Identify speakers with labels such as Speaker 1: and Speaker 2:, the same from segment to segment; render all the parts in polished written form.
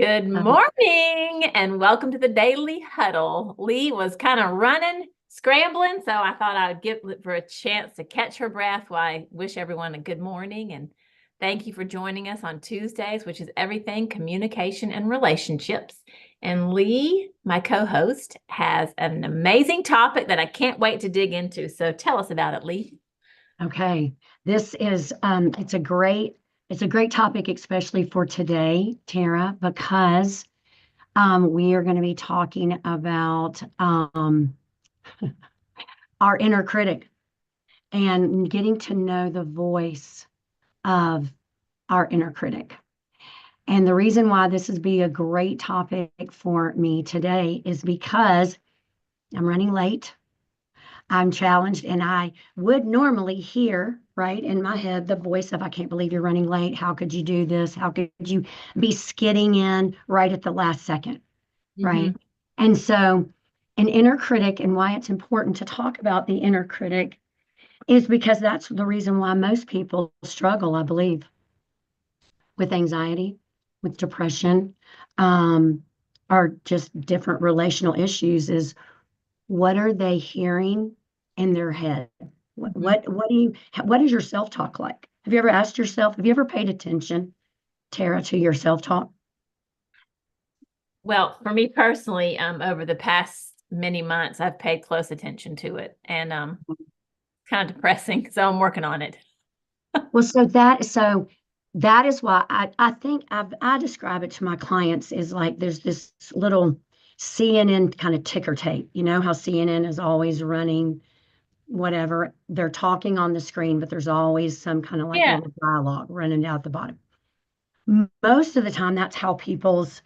Speaker 1: Good morning and welcome to the Daily Huddle. Leigh was kind of running, scrambling, so I thought I would give her a chance to catch her breath while I wish everyone a good morning and thank you for joining us on Tuesdays, which is everything communication and relationships. And Leigh, my co-host, has an amazing topic that I can't wait to dig into. So tell us about it, Leigh.
Speaker 2: Okay, this is it's a great topic, especially for today, Tara, because we are going to be talking about our inner critic and getting to know the voice of our inner critic. And the reason why this would be a great topic for me today is because I'm running late. I'm challenged, and I would normally hear, right, in my head, the voice of, I can't believe you're running late. How could you do this? How could you be skidding in right at the last second, right? And so, an inner critic, and why it's important to talk about the inner critic is because that's the reason why most people struggle, I believe, with anxiety, with depression, or just different relational issues is what are they hearing in their head? What is your self-talk like? Have you ever asked yourself, have you ever paid attention, Tara, to your self-talk?
Speaker 1: Well, for me personally, over the past many months, I've paid close attention to it, and kind of depressing. So I'm working on it.
Speaker 2: Well, so that is why I think I describe it to my clients is like there's this little CNN kind of ticker tape. You know how CNN is always running whatever they're talking on the screen, but there's always some kind of like
Speaker 1: Yeah.
Speaker 2: little dialogue running down at the bottom. Most of the time, that's how people's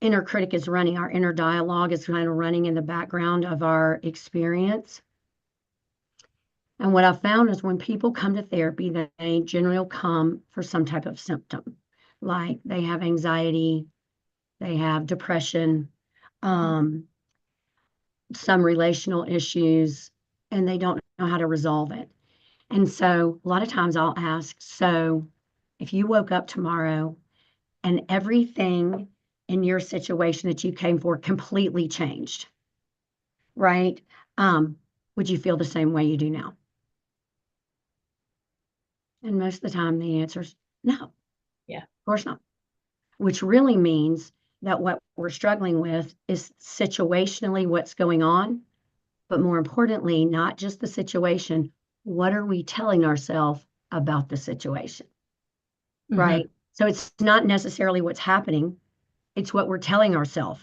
Speaker 2: inner critic is running. Our inner dialogue is kind of running in the background of our experience. And what I've found is when people come to therapy, they generally come for some type of symptom, like they have anxiety, they have depression, some relational issues, and they don't know how to resolve it. And so a lot of times I'll ask, so if you woke up tomorrow and everything in your situation that you came for completely changed, right? Would you feel the same way you do now? And most of the time the answer is no.
Speaker 1: Yeah.
Speaker 2: Of course not. Which really means that what we're struggling with is situationally what's going on, but more importantly, not just the situation, what are we telling ourselves about the situation? Right? So it's not necessarily what's happening, it's what we're telling ourselves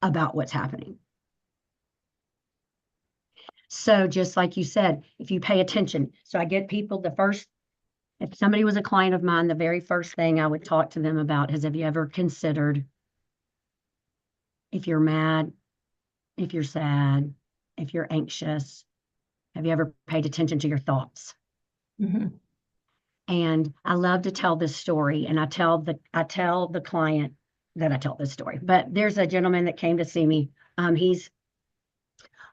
Speaker 2: about what's happening. So just like you said, if you pay attention, so I get people if somebody was a client of mine, the very first thing I would talk to them about is, have you ever considered if you're mad, if you're sad, if you're anxious, have you ever paid attention to your thoughts? And I love to tell this story, and I tell the client that I tell this story. But there's a gentleman that came to see me. He's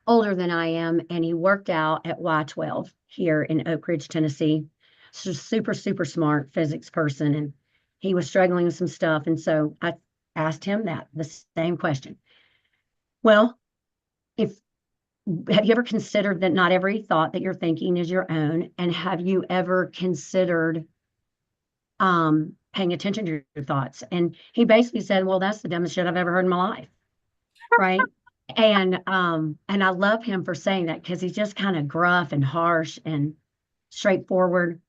Speaker 2: older than I am, and he worked out at Y12 here in Oak Ridge, Tennessee. So super, super smart physics person, and he was struggling with some stuff. And so I asked him the same question. Well, have you ever considered that not every thought that you're thinking is your own? And have you ever considered paying attention to your thoughts? And he basically said, well, that's the dumbest shit I've ever heard in my life. Right. And I love him for saying that because he's just kind of gruff and harsh and straightforward.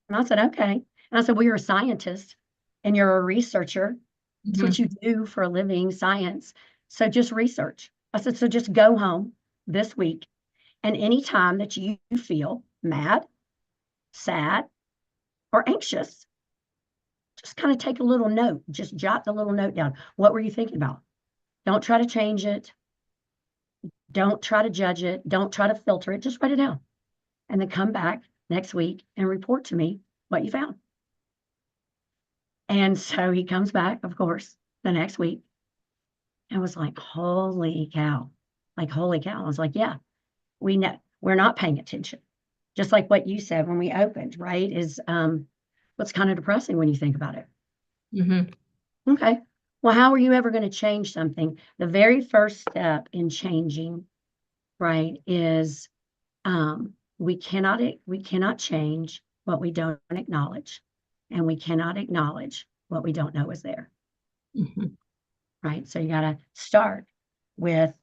Speaker 2: And I said, okay. And I said, well, you're a scientist and you're a researcher. It's what you do for a living, science. So just research. I said, so just go home this week. And anytime that you feel mad, sad, or anxious, just kind of take a little note. Just jot the little note down. What were you thinking about? Don't try to change it. Don't try to judge it. Don't try to filter it. Just write it down. And then come back next week and report to me what you found. And so he comes back, of course, the next week and was like, holy cow. Like, holy cow. I was like, yeah, we know we're not paying attention. Just like what you said when we opened, right? Is what's kind of depressing when you think about it. Okay. Well, how are you ever going to change something? The very first step in changing, right, is we cannot change what we don't acknowledge, and we cannot acknowledge what we don't know is there.
Speaker 1: Mhm.
Speaker 2: Right? So you got to start with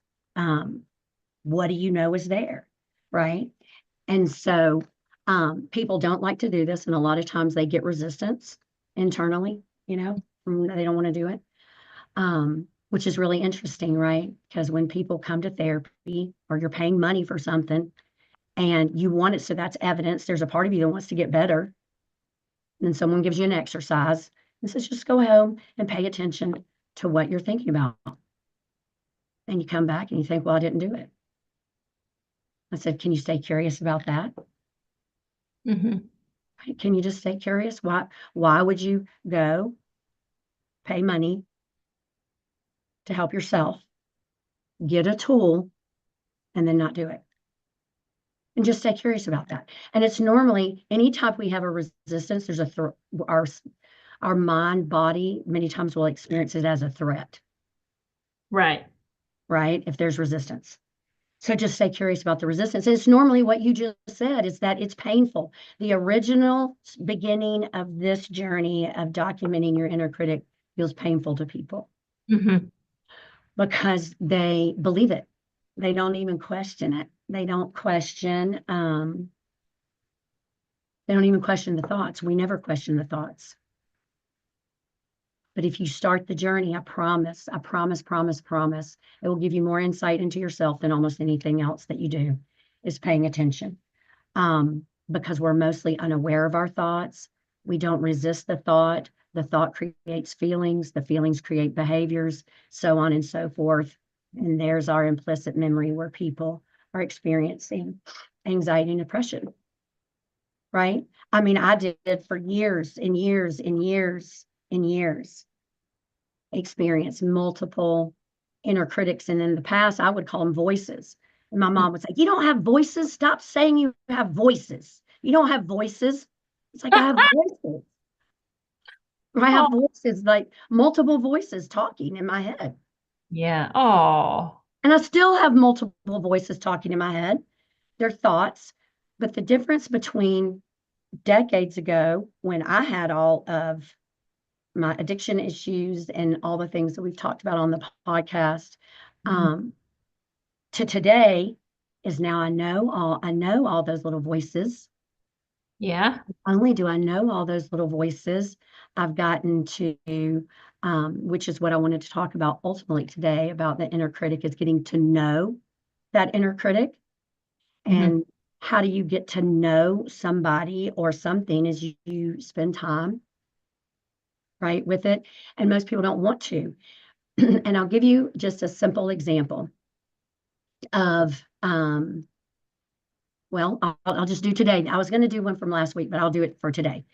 Speaker 2: what do you know is there, right? And so people don't like to do this, and a lot of times they get resistance internally, they don't want to do it, which is really interesting, right? Because when people come to therapy or you're paying money for something and you want it, so that's evidence, there's a part of you that wants to get better. And then someone gives you an exercise and says, just go home and pay attention to what you're thinking about. And you come back and you think, well, I didn't do it. I said, can you stay curious about that?
Speaker 1: Mhm.
Speaker 2: Can you just stay curious? Why would you go pay money to help yourself, get a tool, and then not do it? And just stay curious about that. And it's normally anytime we have a resistance, there's our mind, body, many times will experience it as a threat,
Speaker 1: Right.
Speaker 2: right? If there's resistance. So just stay curious about the resistance. It's normally what you just said, is that it's painful. The original beginning of this journey of documenting your inner critic feels painful to people
Speaker 1: Mhm.
Speaker 2: because they believe it. They don't even question it. They don't even question the thoughts. We never question the thoughts. But if you start the journey, I promise, promise, it will give you more insight into yourself than almost anything else that you do, is paying attention. Because we're mostly unaware of our thoughts. We don't resist the thought. The thought creates feelings. The feelings create behaviors, so on and so forth. And there's our implicit memory where people are experiencing anxiety and depression, right? I mean, I did for years and years and years and years, experience multiple inner critics. And in the past, I would call them voices. And my mom would say, you don't have voices? Stop saying you have voices. You don't have voices. It's like I have voices. I have
Speaker 1: Oh,
Speaker 2: voices, like multiple voices talking in my head.
Speaker 1: yeah. Oh.
Speaker 2: And I still have multiple voices talking in my head. They're thoughts. But the difference between decades ago, when I had all of my addiction issues and all the things that we've talked about on the podcast,
Speaker 1: Mhm.
Speaker 2: to today, is now I know all those little voices.
Speaker 1: Yeah.
Speaker 2: Not only do I know all those little voices, I've gotten to, which is what I wanted to talk about ultimately today, about the inner critic, is getting to know that inner critic.
Speaker 1: Mhm.
Speaker 2: And how do you get to know somebody or something? Is you spend time, right, with it. And most people don't want to. And I'll give you just a simple example of, well, I'll just do today. I was going to do one from last week, but I'll do it for today.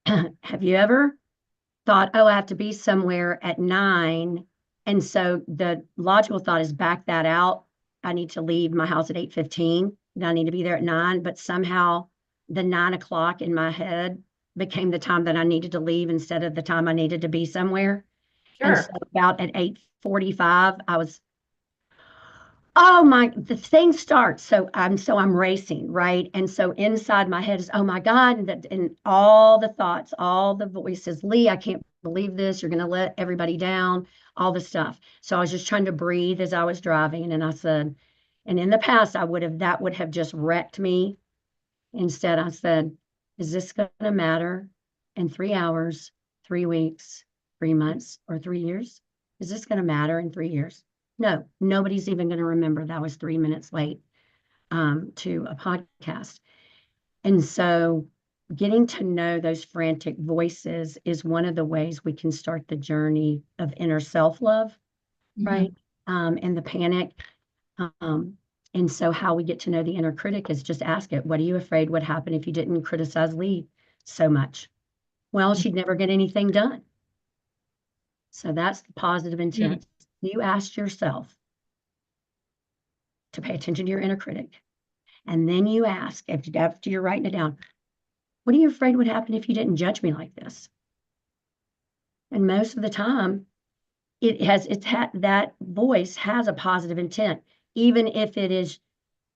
Speaker 2: Have you ever thought, oh, I have to be somewhere at 9? And so the logical thought is back that out. I need to leave my house at 8:15. I need to be there at 9. But somehow the 9 o'clock in my head became the time that I needed to leave instead of the time I needed to be somewhere. And so
Speaker 1: Sure.
Speaker 2: about at 8:45, I was, oh my, the thing starts. So I'm racing, right? And so inside my head is, oh my God, and all the thoughts, all the voices, Leigh, I can't believe this. You're going to let everybody down, all the stuff. So I was just trying to breathe as I was driving. And I said, and in the past, that would have just wrecked me. Instead, I said, is this going to matter in 3 hours, 3 weeks, 3 months, or 3 years? Is this going to matter in 3 years? No, nobody's even going to remember that I was 3 minutes late to a podcast. And so getting to know those frantic voices is one of the ways we can start the journey of inner self-love, right?
Speaker 1: Mhm.
Speaker 2: And the panic. Um, and so how we get to know the inner critic is just ask it, what are you afraid would happen if you didn't criticize Leigh so much? Well, she'd never get anything done. So that's the positive
Speaker 1: Mhm.
Speaker 2: intent. You asked yourself to pay attention to your inner critic. And then you ask, after you're writing it down, what are you afraid would happen if you didn't judge me like this? And most of the time, that voice has a positive intent, even if it is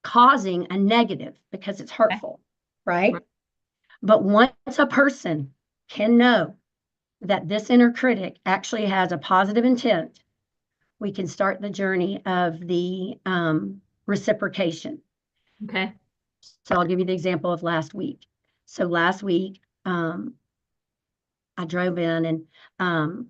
Speaker 2: causing a negative because it's hurtful, right? But once a person can know that this inner critic actually has a positive intent, we can start the journey of the reciprocation.
Speaker 1: Okay.
Speaker 2: So I'll give you the example of last week. So last week, I drove in and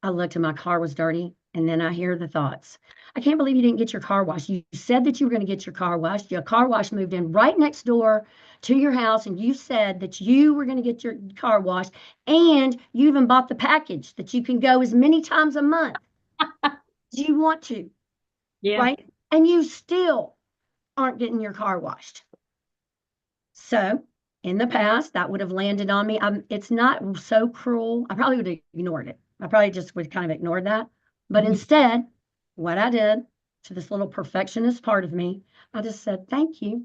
Speaker 2: I looked and my car was dirty. And then I hear the thoughts. I can't believe you didn't get your car washed. You said that you were going to get your car washed. Your car wash moved in right next door to your house. And you said that you were going to get your car washed. And you even bought the package that you can go as many times a month as you want to.
Speaker 1: Yeah.
Speaker 2: Right. And you still aren't getting your car washed. So in the past, that would have landed on me. It's not so cruel. I probably would have ignored it. I probably just would kind of ignore that. But instead, what I did to this little perfectionist part of me, I just said, thank you.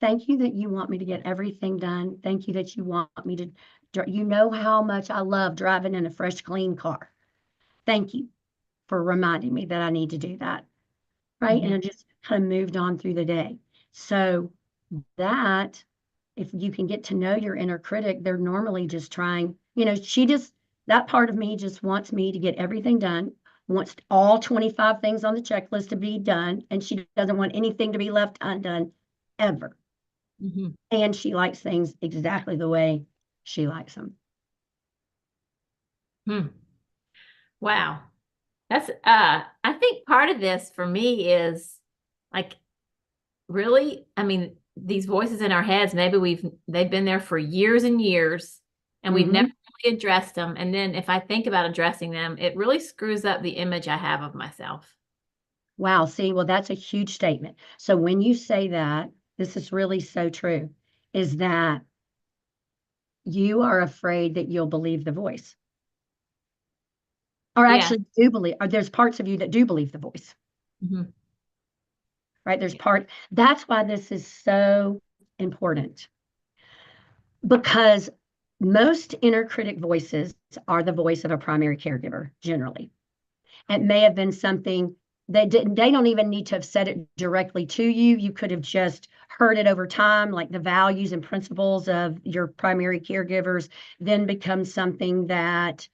Speaker 2: Thank you that you want me to get everything done. Thank you that you want me to, you know how much I love driving in a fresh, clean car. Thank you for reminding me that I need to do that. Right. And I just kind of moved on through the day. So that, if you can get to know your inner critic, they're normally just trying, that part of me just wants me to get everything done, wants all 25 things on the checklist to be done, and she doesn't want anything to be left undone ever. And she likes things exactly the way she likes them.
Speaker 1: Wow. That's I think part of this for me is like really, I mean, these voices in our heads, maybe they've been there for years and years and we've never really addressed them. And then if I think about addressing them, it really screws up the image I have of myself.
Speaker 2: Wow. See, well, that's a huge statement. So when you say that, this is really so true, is that you are afraid that you'll believe the voice. Or actually do believe, or there's parts of you that do believe the voice. Right? That's why this is so important. Because most inner critic voices are the voice of a primary caregiver, generally. It may have been something they don't even need to have said it directly to you. You could have just heard it over time, like the values and principles of your primary caregivers then become something that,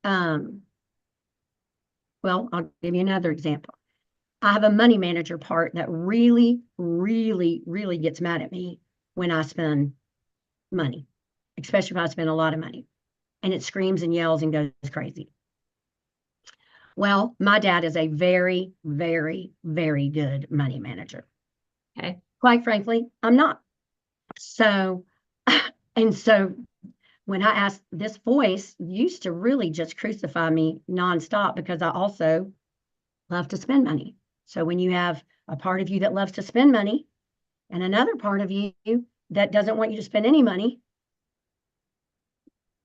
Speaker 2: well, I'll give you another example. I have a money manager part that really, really, really gets mad at me when I spend money, especially if I spend a lot of money, and it screams and yells and goes crazy. Well, my dad is a very, very, very good money manager.
Speaker 1: Okay.
Speaker 2: Quite frankly, I'm not. So, and so when I asked, this voice used to really just crucify me nonstop because I also love to spend money. So when you have a part of you that loves to spend money and another part of you that doesn't want you to spend any money,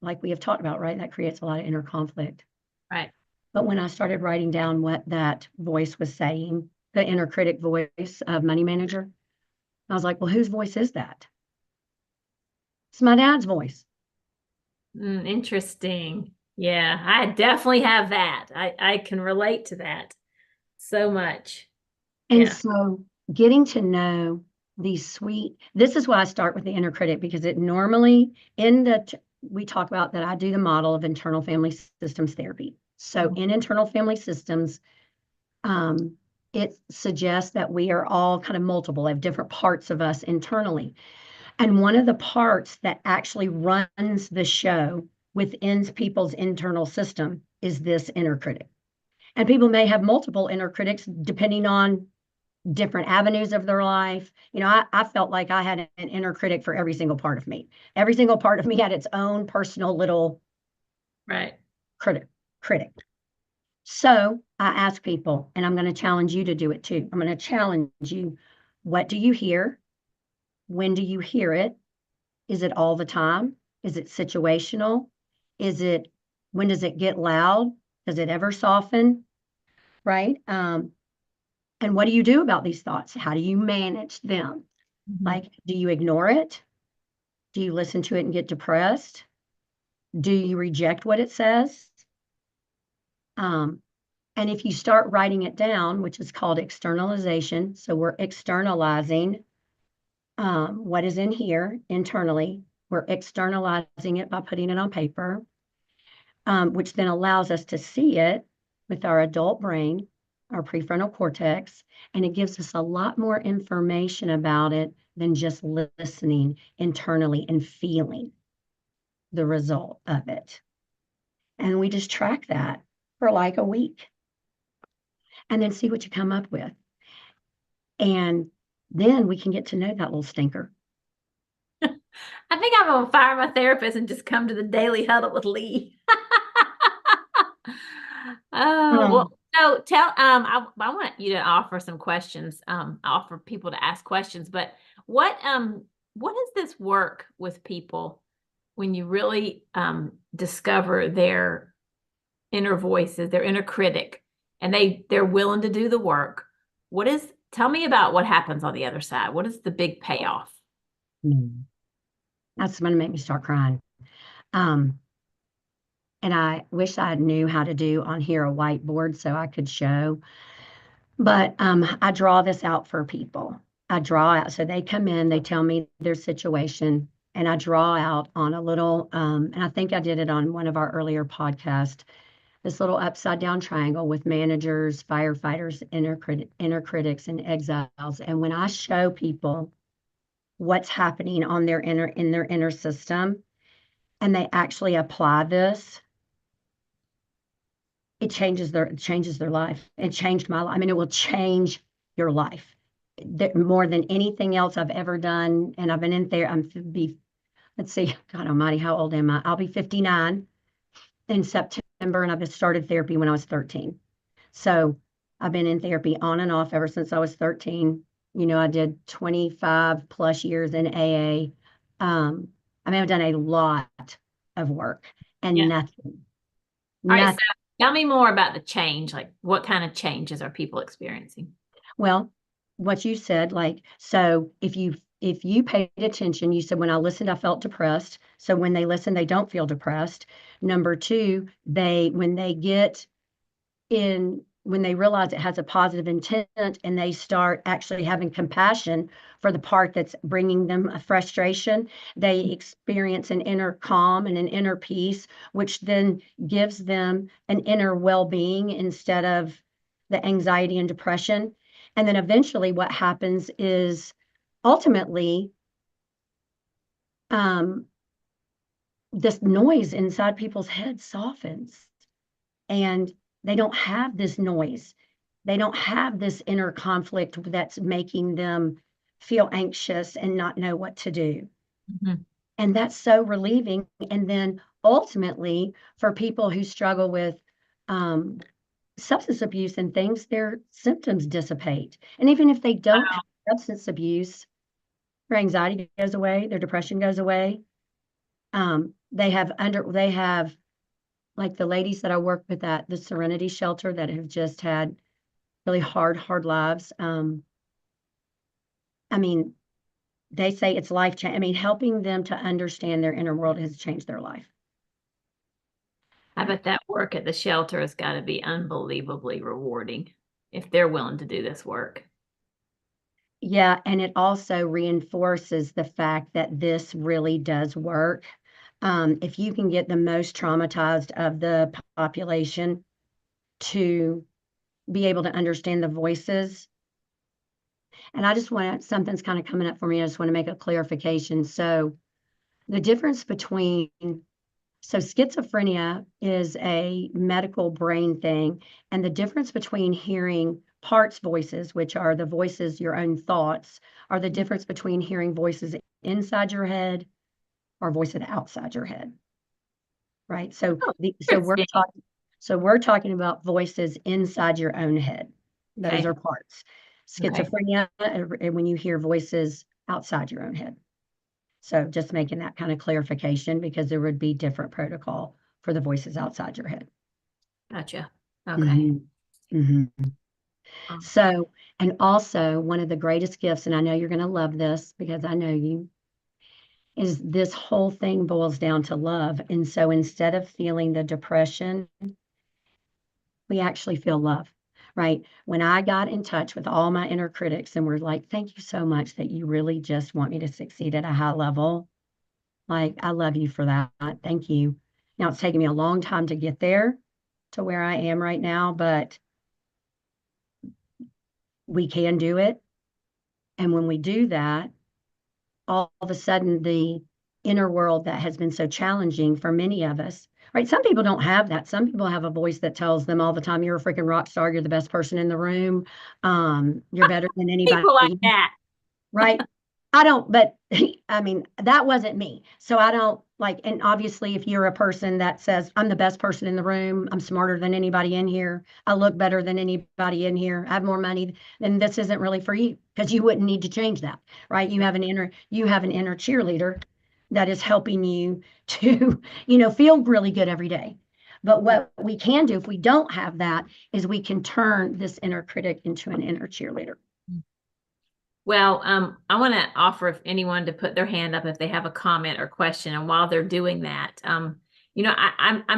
Speaker 2: like we have talked about, right? That creates a lot of inner conflict.
Speaker 1: Right.
Speaker 2: But when I started writing down what that voice was saying, the inner critic voice of money manager, I was like, well, whose voice is that? It's my dad's voice.
Speaker 1: Interesting. Yeah, I definitely have that. I can relate to that so much.
Speaker 2: And so getting to know this is why I start with the inner critic, because it normally we talk about that I do the model of internal family systems therapy. So in internal family systems, it suggests that we are all kind of multiple, have different parts of us internally. And one of the parts that actually runs the show within people's internal system is this inner critic. And people may have multiple inner critics depending on different avenues of their life. I felt like I had an inner critic for every single part of me. Every single part of me had its own personal little critic. So I ask people, and I'm going to challenge you to do it too. I'm going to challenge you. What do you hear? When do you hear it? Is it all the time? Is it situational? When does it get loud? Does it ever soften? Right? And what do you do about these thoughts? How do you manage them? Like, do you ignore it? Do you listen to it and get depressed? Do you reject what it says? And if you start writing it down, which is called externalization, so we're externalizing what is in here internally. We're externalizing it by putting it on paper, which then allows us to see it with our adult brain, our prefrontal cortex, and it gives us a lot more information about it than just listening internally and feeling the result of it. And we just track that for like a week and then see what you come up with. And then we can get to know that little stinker.
Speaker 1: I think I'm gonna fire my therapist and just come to the Daily Huddle with Leigh. Oh, well, so tell I want you to offer some questions. Offer people to ask questions, but what does this work with people when you really discover their inner voices, their inner critic, and they're willing to do the work? Tell me about what happens on the other side. What is the big payoff?
Speaker 2: That's going to make me start crying. And I wish I knew how to do on here a whiteboard so I could show. But I draw this out for people. I draw out. So they come in, they tell me their situation, and I draw out on a little, and I think I did it on one of our earlier podcasts, this little upside down triangle with managers, firefighters, inner critics, and exiles. And when I show people what's happening on their inner system, and they actually apply this, it changes their life. It changed my life. I mean, it will change your life more than anything else I've ever done. And I've been in there. Let's see, God Almighty, how old am I? I'll be 59 in September, and I've started therapy when I was 13. So I've been in therapy on and off ever since I was 13. I did 25 plus years in AA. I mean, I've done a lot of work and
Speaker 1: Yeah.
Speaker 2: nothing.
Speaker 1: All right, so tell me more about the change. Like, what kind of changes are people experiencing?
Speaker 2: Well, what you said, like, so if you paid attention, you said, when I listened, I felt depressed. So when they listen, they don't feel depressed. Number two, when they realize it has a positive intent and they start actually having compassion for the part that's bringing them a frustration, they experience an inner calm and an inner peace, which then gives them an inner well-being instead of the anxiety and depression. And then eventually what happens is ultimately this noise inside people's heads softens, and they don't have this noise. They don't have this inner conflict that's making them feel anxious and not know what to do.
Speaker 1: Mm-hmm.
Speaker 2: And that's so relieving. And then ultimately, for people who struggle with substance abuse and things, their symptoms dissipate. And even if they don't have substance abuse, their anxiety goes away, their depression goes away. They have like the ladies that I work with at the Serenity Shelter that have just had really hard lives. I mean, they say it's life change. I mean, helping them to understand their inner world has changed their life.
Speaker 1: I bet that work at the shelter has got to be unbelievably rewarding if they're willing to do this work.
Speaker 2: Yeah, and it also reinforces the fact that this really does work. If you can get the most traumatized of the population to be able to understand the voices. And I just want something's kind of coming up for me. I just want to make a clarification. So the difference between schizophrenia is a medical brain thing, and the difference between hearing parts voices, which are the voices, your own thoughts, are the difference between hearing voices inside your head or voices outside your head. Right? So we're talking about voices inside your own head. Those are parts. Schizophrenia, and when you hear voices outside your own head. So just making that kind of clarification, because there would be different protocol for the voices outside your head.
Speaker 1: Gotcha. Okay.
Speaker 2: So, and also one of the greatest gifts, and I know you're going to love this because I know you, is this whole thing boils down to love. And so instead of feeling the depression, we actually feel love, right? When I got in touch with all my inner critics and were like, thank you so much that you really just want me to succeed at a high level. Like, I love you for that. Thank you. Now, it's taken me a long time to get there to where I am right now, but we can do it. And when we do that, all of a sudden, the inner world that has been so challenging for many of us, right? Some people don't have that. Some people have a voice that tells them all the time, you're a freaking rock star. You're the best person in the room. You're better than
Speaker 1: People like
Speaker 2: anybody.
Speaker 1: that.
Speaker 2: Right? I don't, but I mean, that wasn't me. So I don't like, and obviously, if you're a person that says, I'm the best person in the room, I'm smarter than anybody in here, I look better than anybody in here, I have more money, then this isn't really for you because you wouldn't need to change that, right? You have an inner cheerleader that is helping you to, feel really good every day. But what we can do if we don't have that is we can turn this inner critic into an inner cheerleader.
Speaker 1: Well, I want to offer if anyone to put their hand up if they have a comment or question. And while they're doing that, I'm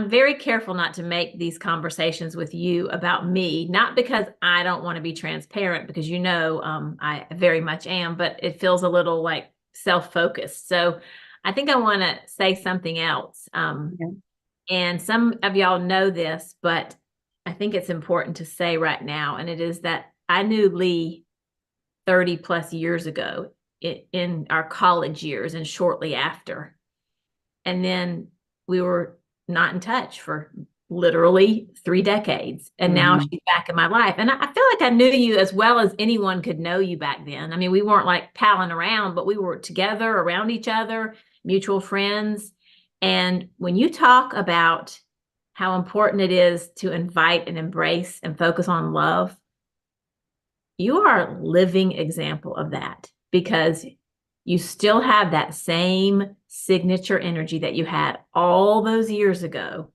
Speaker 1: very careful not to make these conversations with you about me, not because I don't want to be transparent, because I very much am, but it feels a little like self-focused. So I think I want to say something else.
Speaker 2: Okay.
Speaker 1: And some of y'all know this, but I think it's important to say right now, and it is that I knew Leigh 30 plus years ago in our college years and shortly after. And then we were not in touch for literally 3 decades. And now she's back in my life. And I feel like I knew you as well as anyone could know you back then. I mean, we weren't like palling around, but we were together around each other, mutual friends. And when you talk about how important it is to invite and embrace and focus on love, you are a living example of that, because you still have that same signature energy that you had all those years ago,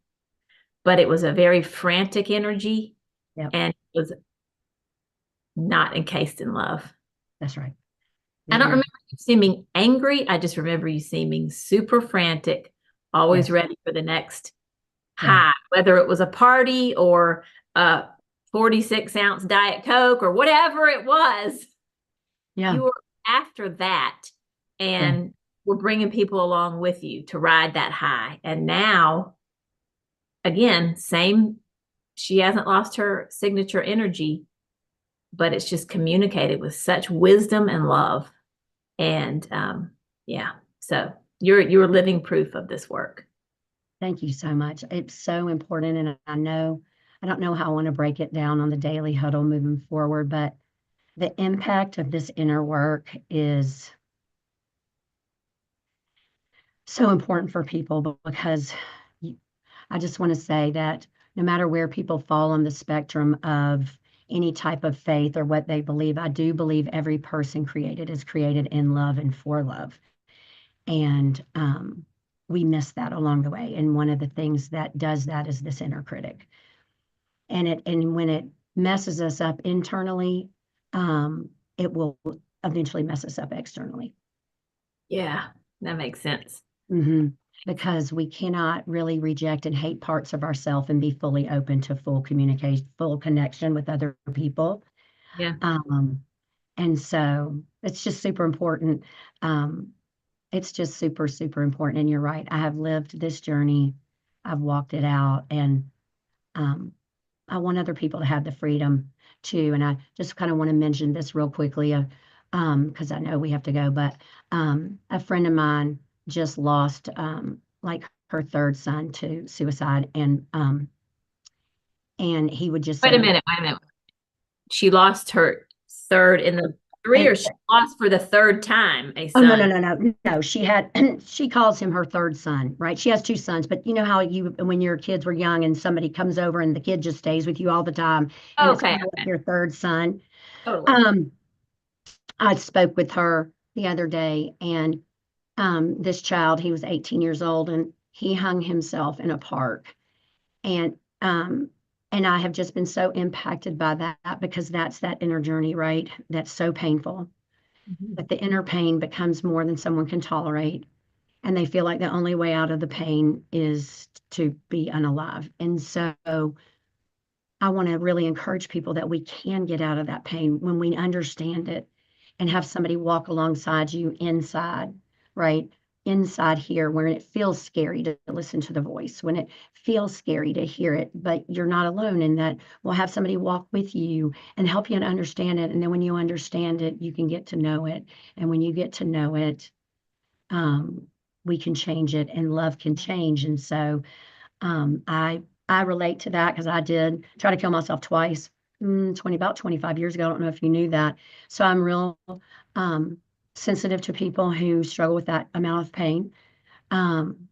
Speaker 1: but it was a very frantic energy.
Speaker 2: Yep.
Speaker 1: And it was not encased in love.
Speaker 2: That's right.
Speaker 1: I don't remember you seeming angry. I just remember you seeming super frantic, always ready for the next high, whether it was a party or a 46-ounce Diet Coke or whatever it was.
Speaker 2: Yeah.
Speaker 1: You were after that, and we're bringing people along with you to ride that high. And now, again, same, she hasn't lost her signature energy, but it's just communicated with such wisdom and love. And so you're living proof of this work.
Speaker 2: Thank you so much. It's so important. And I don't know how I want to break it down on the Daily Huddle moving forward, but the impact of this inner work is so important for people because I just want to say that no matter where people fall on the spectrum of any type of faith or what they believe, I do believe every person created is created in love and for love. And we miss that along the way. And one of the things that does that is this inner critic. And when it messes us up internally, it will eventually mess us up externally.
Speaker 1: Yeah, that makes sense.
Speaker 2: Mm-hmm. Because we cannot really reject and hate parts of ourselves and be fully open to full communication, full connection with other people.
Speaker 1: Yeah.
Speaker 2: And so it's just super important. It's just super, super important. And you're right. I have lived this journey. I've walked it out. And I want other people to have the freedom too. And I just kind of want to mention this real quickly because I know we have to go. But a friend of mine just lost like her third son to suicide. And he would just say,
Speaker 1: Wait a minute. She lost her third in the three, or she lost for the third time a son?
Speaker 2: Oh, no. She calls him her third son, right? She has two sons, but you know how when your kids were young and somebody comes over and the kid just stays with you all the time, and it's kind of like your third son.
Speaker 1: Totally.
Speaker 2: I spoke with her the other day, and this child, he was 18 years old, and he hung himself in a park, and I have just been so impacted by that because that's that inner journey, right? That's so painful. But the inner pain becomes more than someone can tolerate. And they feel like the only way out of the pain is to be unalive. And so I want to really encourage people that we can get out of that pain when we understand it and have somebody walk alongside you inside, right? Inside here, where it feels scary to listen to the voice, when it feels scary to hear it, but you're not alone in that. We'll have somebody walk with you and help you to understand it. And then when you understand it, you can get to know it. And when you get to know it, we can change it and love can change. And so I relate to that because I did try to kill myself twice, about 25 years ago. I don't know if you knew that. So I'm real sensitive to people who struggle with that amount of pain. And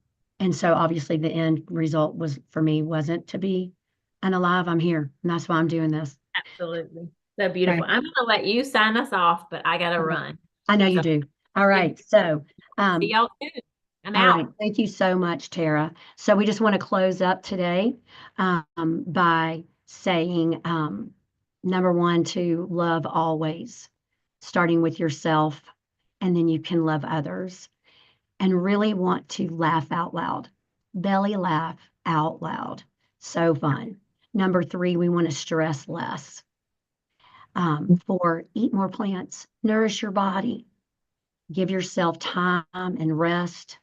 Speaker 2: so obviously the end result was for me wasn't to be unalive. I'm here, and that's why I'm doing this.
Speaker 1: Absolutely. So beautiful.
Speaker 2: Okay.
Speaker 1: I'm going to let you sign us off, but I got to run.
Speaker 2: I know you
Speaker 1: So
Speaker 2: do. All right. So,
Speaker 1: see y'all soon. I'm
Speaker 2: all right.
Speaker 1: out.
Speaker 2: Thank you so much, Tara. So we just want to close up today by saying, number one, to love always, starting with yourself, and then you can love others, and really want to laugh out loud, belly laugh out loud. So fun. Number three, we want to stress less. Four, eat more plants, nourish your body, give yourself time and rest,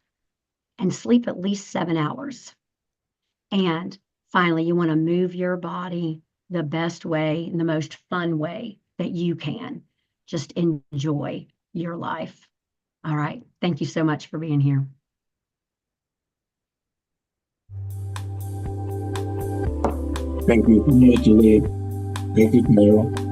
Speaker 2: and sleep at least 7 hours. And finally, you want to move your body the best way and the most fun way that you can. Just enjoy your life. All right. Thank you so much for being here.
Speaker 3: Thank you so much, Leigh. Thank you, Tara.